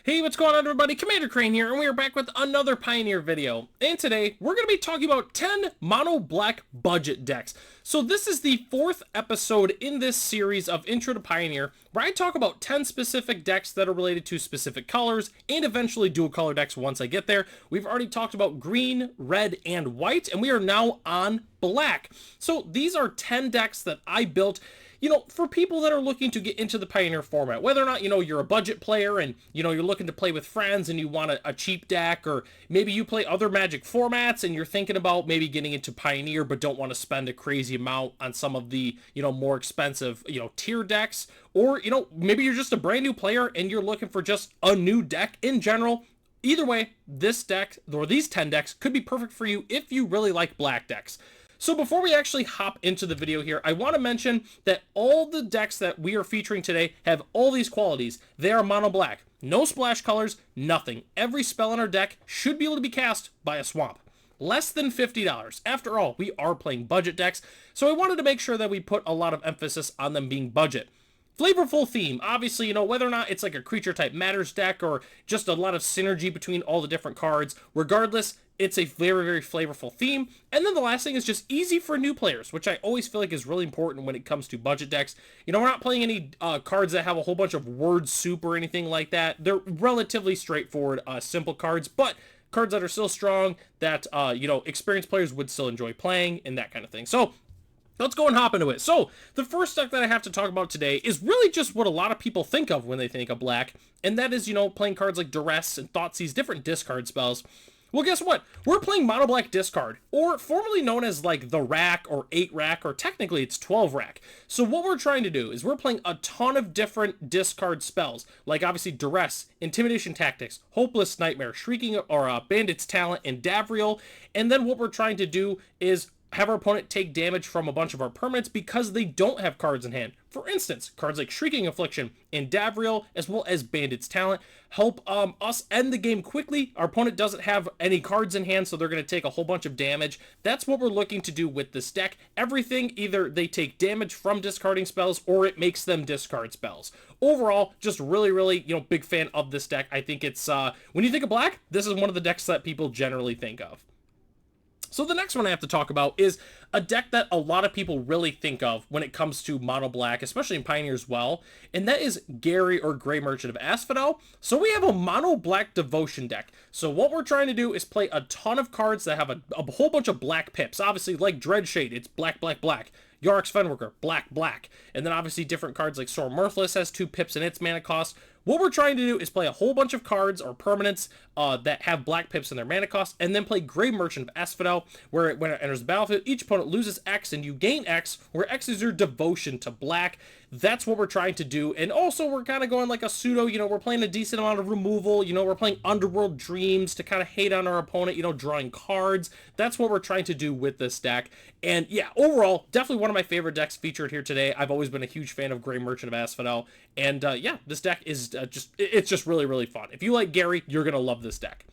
Hey, what's going on everybody? Commander Crane here, and we are back with another Pioneer video. And today, we're going to be talking about 10 mono black budget decks. So this is the 4th episode in this series of Intro to Pioneer, where I talk about 10 specific decks that are related to specific colors, and eventually dual color decks once I get there. We've already talked about green, red, and white, and we are now on black. So these are 10 decks that I built, for people that are looking to get into the Pioneer format, whether or not, you're a budget player and, you're looking to play with friends and you want a cheap deck, or maybe you play other Magic formats and you're thinking about maybe getting into Pioneer but don't want to spend a crazy amount on some of the, more expensive, tier decks, or, maybe you're just a brand new player and you're looking for just a new deck in general. Either way, this deck, or these 10 decks, could be perfect for you if you really like black decks. So before we actually hop into the video here, I want to mention that all the decks that we are featuring today have all these qualities. They are mono black. No splash colors, nothing. Every spell in our deck should be able to be cast by a swamp. Less than $50. After all, we are playing budget decks, so I wanted to make sure that we put a lot of emphasis on them being budget. Flavorful theme. Obviously, whether or not it's like a creature type matters deck or just a lot of synergy between all the different cards, regardless, it's a very, very flavorful theme. And then the last thing is just easy for new players, which I always feel like is really important when it comes to budget decks. We're not playing any cards that have a whole bunch of word soup or anything like that. They're relatively straightforward, simple cards, but cards that are still strong that, experienced players would still enjoy playing and that kind of thing. So let's go and hop into it. So, the first deck that I have to talk about today is really just what a lot of people think of when they think of black, and that is, playing cards like Duress and Thoughtseize, different discard spells. Well, guess what? We're playing mono black discard, or formerly known as like the rack or 8 rack, or technically it's 12 rack. So what we're trying to do is we're playing a ton of different discard spells, like obviously Duress, Intimidation Tactics, Hopeless Nightmare, Shrieking or Bandit's Talent, and Davriel. And then what we're trying to do is have our opponent take damage from a bunch of our permanents because they don't have cards in hand. For instance, cards like Shrieking Affliction and Davriel, as well as Bandit's Talent, help us end the game quickly. Our opponent doesn't have any cards in hand, so they're going to take a whole bunch of damage. That's what we're looking to do with this deck. Everything, either they take damage from discarding spells, or it makes them discard spells. Overall, just really, really, big fan of this deck. I think it's, when you think of black, this is one of the decks that people generally think of. So the next one I have to talk about is a deck that a lot of people really think of when it comes to mono black, especially in Pioneer as well, and that is Gary or Grey Merchant of Asphodel. So we have a mono black devotion deck. So what we're trying to do is play a ton of cards that have a whole bunch of black pips. Obviously, like Dreadshade, it's black, black, black. Yorick's Fenworker, black, black. And then obviously different cards like Sora Mirthless has 2 pips in its mana cost. What we're trying to do is play a whole bunch of cards or permanents that have black pips in their mana cost, and then play Grey Merchant of Asphodel, where when it enters the battlefield, each opponent loses X and you gain X, where X is your devotion to black. That's what we're trying to do. And also we're kind of going like a pseudo, we're playing a decent amount of removal, we're playing Underworld Dreams to kind of hate on our opponent, drawing cards. That's what we're trying to do with this deck. And yeah, overall, definitely one of my favorite decks featured here today. I've always been a huge fan of Grey Merchant of Asphodel. And yeah, this deck is it's just really, really fun. If you like Gary, you're going to love this deck.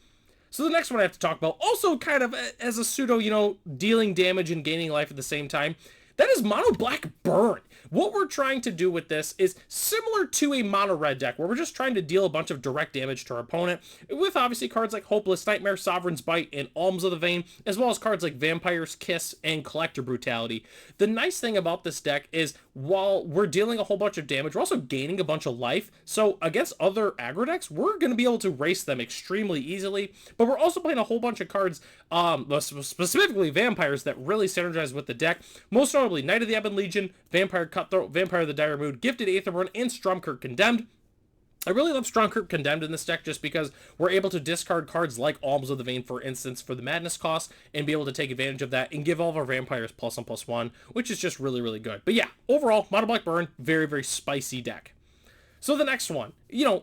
So the next one I have to talk about, also kind of as a pseudo, dealing damage and gaining life at the same time, that is mono black burn. What we're trying to do with this is similar to a mono red deck, where we're just trying to deal a bunch of direct damage to our opponent, with obviously cards like Hopeless Nightmare, Sovereign's Bite, and Alms of the Vein, as well as cards like Vampire's Kiss and Collector Brutality. The nice thing about this deck is, while we're dealing a whole bunch of damage, we're also gaining a bunch of life. So against other aggro decks, we're going to be able to race them extremely easily. But we're also playing a whole bunch of cards, specifically vampires, that really synergize with the deck. Most notably, Knight of the Ebon Legion, Vampire Cutthroat, Vampire of the Dire Mood, Gifted Aetherborn, and Stromkirk Condemned. I really love Stromkirk Condemned in this deck just because we're able to discard cards like Alms of the Vein, for instance, for the Madness cost, and be able to take advantage of that and give all of our vampires +1/+1, which is just really, really good. But yeah, overall, mono black burn, very, very spicy deck. So the next one,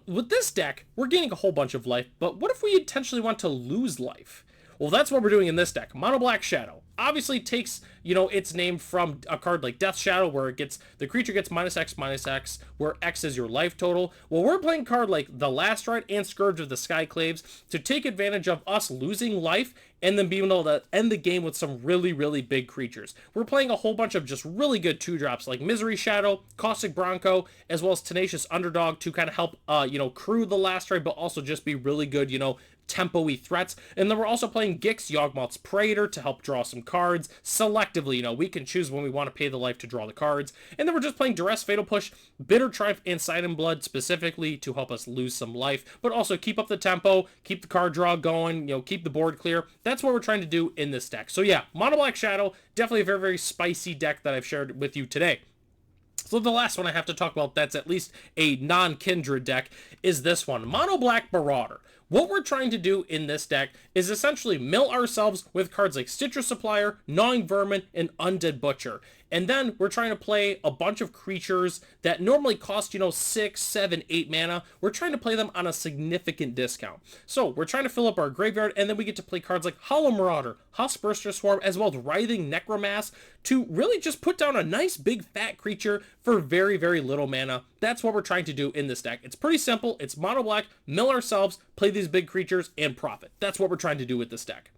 with this deck, we're gaining a whole bunch of life, but what if we intentionally want to lose life? Well, that's what we're doing in this deck. Mono Black Shadow obviously takes, you know, its name from a card like Death Shadow, where the creature gets -X/-X, where X is your life total. Well, we're playing a card like the Last Ride and Scourge of the Skyclaves to take advantage of us losing life and then being able to end the game with some really, really big creatures. We're playing a whole bunch of just really good 2-drops like Misery Shadow, Caustic Bronco, as well as Tenacious Underdog to kind of help, you know, crew the Last Ride, but also just be really good, you know, tempo-y threats. And then we're also playing Gix, Yawgmoth's Praetor, to help draw some cards selectively. You know, we can choose when we want to pay the life to draw the cards. And then we're just playing Duress, Fatal Push, Bitter Triumph, and Sight and Blood specifically to help us lose some life, but also keep up the tempo, keep the card draw going, you know, keep the board clear. That's what we're trying to do in this deck. So yeah, Mono Black Shadow, definitely a very, very spicy deck that I've shared with you today. So the last one I have to talk about that's at least a non-Kindred deck is this one, Mono Black Marauder. What we're trying to do in this deck is essentially mill ourselves with cards like Stitcher Supplier, Gnawing Vermin, and Undead Butcher. And then we're trying to play a bunch of creatures that normally cost, you know, 6, 7, 8 mana. We're trying to play them on a significant discount. So we're trying to fill up our graveyard, and then we get to play cards like Hollow Marauder, Huskburster Swarm, as well as Writhing Necromass to really just put down a nice big fat creature for very, very little mana. That's what we're trying to do in this deck. It's pretty simple. It's mono black, mill ourselves, play these big creatures, and profit. That's what we're trying to do with this deck.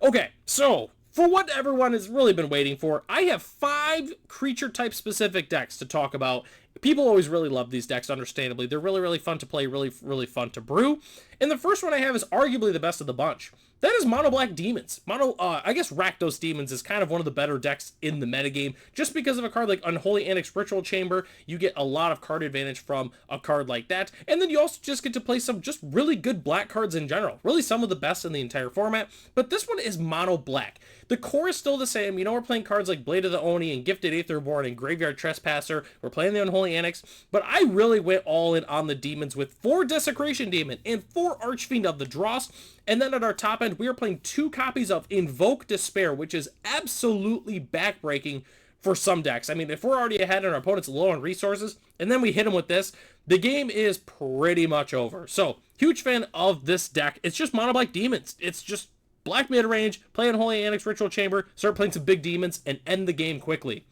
Okay, so for what everyone has really been waiting for, I have 5 creature type specific decks to talk about. People always really love these decks, understandably. They're really, really fun to play, really, really fun to brew. And the first one I have is arguably the best of the bunch. That is Mono Black Demons. I guess Rakdos Demons is kind of one of the better decks in the metagame. Just because of a card like Unholy Annex Ritual Chamber, you get a lot of card advantage from a card like that. And then you also just get to play some just really good black cards in general. Really some of the best in the entire format. But this one is Mono Black. The core is still the same. You know, we're playing cards like Blade of the Oni and Gifted Aetherborn and Graveyard Trespasser. We're playing the Unholy Annex. But I really went all in on the Demons with 4 Desecration Demon and 4 Archfiend of the Dross. And then at our top end, we are playing 2 copies of Invoke Despair, which is absolutely backbreaking for some decks. I mean, if we're already ahead and our opponent's low on resources, and then we hit them with this, the game is pretty much over. So, huge fan of this deck. It's just Mono Black Demons. It's just black mid-range, play Unholy Annex Ritual Chamber, start playing some big demons, and end the game quickly.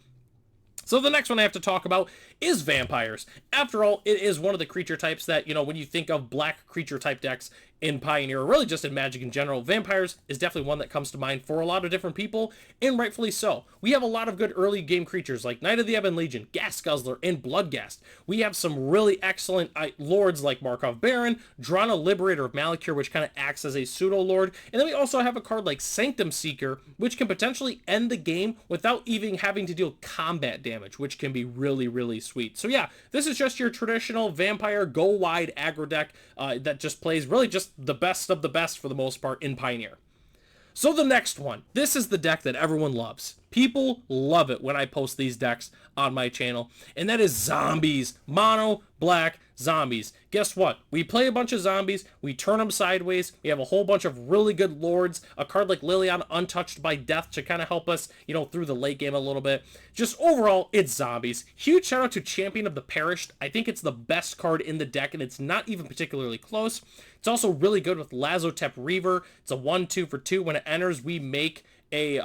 So the next one I have to talk about is Vampires. After all, it is one of the creature types that, you know, when you think of black creature type decks in Pioneer, or really just in Magic in general, Vampires is definitely one that comes to mind for a lot of different people, and rightfully so. We have a lot of good early game creatures like Knight of the Ebon Legion, Gas Guzzler, and Bloodghast. We have some really excellent lords like Markov Baron, Drana Liberator of Malakir, which kind of acts as a pseudo-lord, and then we also have a card like Sanctum Seeker, which can potentially end the game without even having to deal combat damage, which can be really, really sweet. So yeah, this is just your traditional Vampire go-wide aggro deck that just plays really just the best of the best for the most part in Pioneer. So the next one, this is the deck that everyone loves. People love it when I post these decks on my channel, and that is Zombies. Mono Black Zombies. Guess what? We play a bunch of zombies, we turn them sideways, we have a whole bunch of really good lords, a card like Liliana Untouched by Death to kind of help us, you know, through the late game a little bit. Just overall, it's zombies. Huge shout out to Champion of the Perished. I think it's the best card in the deck, and it's not even particularly close. It's also really good with Lazotep Reaver. It's a 1/2 for 2. When it enters, we make a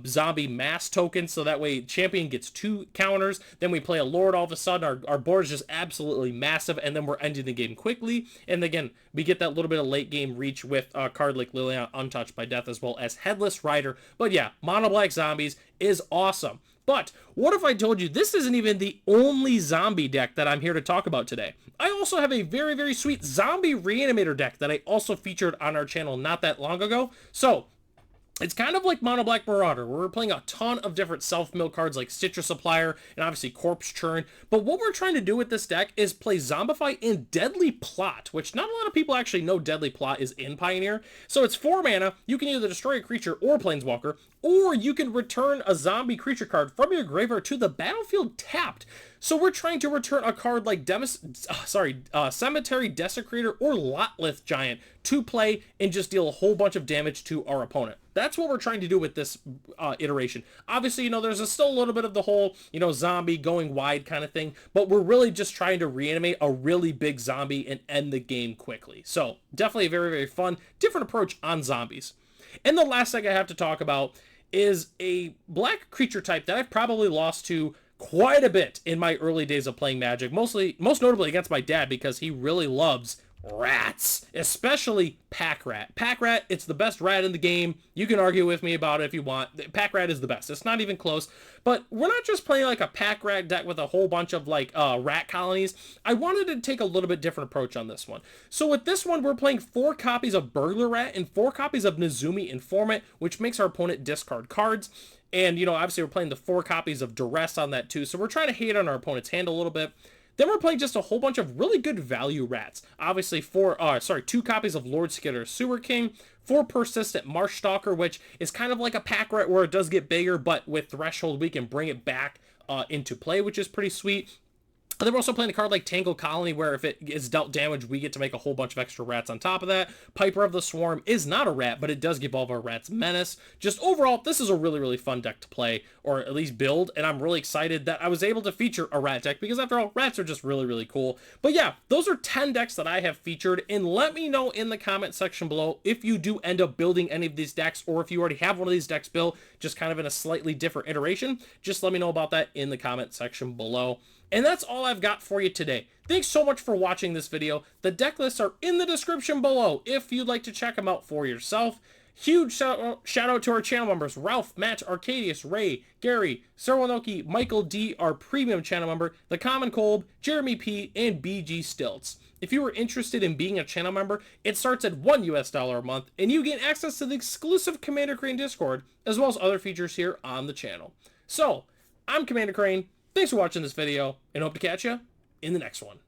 zombie mass token, so that way Champion gets 2 counters, then we play a Lord, all of a sudden our board is just absolutely massive, and then we're ending the game quickly. And again, we get that little bit of late game reach with a card like Liliana Untouched by Death, as well as Headless Rider. But yeah, Mono Black Zombies is awesome. But what if I told you this isn't even the only zombie deck that I'm here to talk about today? I also have a very, very sweet zombie reanimator deck that I also featured on our channel not that long ago. So it's kind of like Mono Black Marauder, where we're playing a ton of different self-mill cards like Stitcher Supplier and obviously Corpse Churn. But what we're trying to do with this deck is play Zombify and Deadly Plot, which not a lot of people actually know Deadly Plot is in Pioneer. So it's 4 mana, you can either destroy a creature or Planeswalker, or you can return a zombie creature card from your graveyard to the battlefield tapped. So we're trying to return a card like Cemetery Desecrator or Lotlith Giant to play and just deal a whole bunch of damage to our opponent. That's what we're trying to do with this iteration. Obviously, there's still a little bit of the whole, zombie going wide kind of thing, but we're really just trying to reanimate a really big zombie and end the game quickly. So definitely a very, very fun, different approach on zombies. And the last thing I have to talk about is a black creature type that I've probably lost to quite a bit in my early days of playing Magic, most notably against my dad, because he really loves rats, especially Pack Rat. Pack Rat, it's the best rat in the game. You can argue with me about it if you want. Pack Rat is the best. It's not even close. But we're not just playing like a Pack Rat deck with a whole bunch of like rat colonies. I wanted to take a little bit different approach on this one. So with this one, we're playing 4 copies of Burglar Rat and 4 copies of Nezumi Informant, which makes our opponent discard cards. And, obviously we're playing the 4 copies of Duress on that too. So we're trying to hate on our opponent's hand a little bit. Then we're playing just a whole bunch of really good value rats. Obviously 2 copies of Lord Skitter Sewer King, 4 Persistent Marsh Stalker, which is kind of like a pack rat where it does get bigger, but with Threshold we can bring it back into play, which is pretty sweet. And then we're also playing a card like Tangle Colony, where if it is dealt damage, we get to make a whole bunch of extra rats on top of that. Piper of the Swarm is not a rat, but it does give all of our rats menace. Just overall, this is a really, really fun deck to play, or at least build, and I'm really excited that I was able to feature a rat deck, because after all, rats are just really, really cool. But yeah, those are 10 decks that I have featured, and let me know in the comment section below if you do end up building any of these decks, or if you already have one of these decks built, just kind of in a slightly different iteration. Just let me know about that in the comment section below. And that's all I've got for you today. Thanks so much for watching this video. The deck lists are in the description below if you'd like to check them out for yourself. Huge shout out to our channel members, Ralph, Matt, Arcadius, Ray, Gary, Sarwanoki, Michael D, our premium channel member, The Common Cold, Jeremy P, and BG Stilts. If you are interested in being a channel member, it starts at $1 a month, and you get access to the exclusive Commander Crane Discord, as well as other features here on the channel. So, I'm Commander Crane. Thanks for watching this video, and hope to catch you in the next one.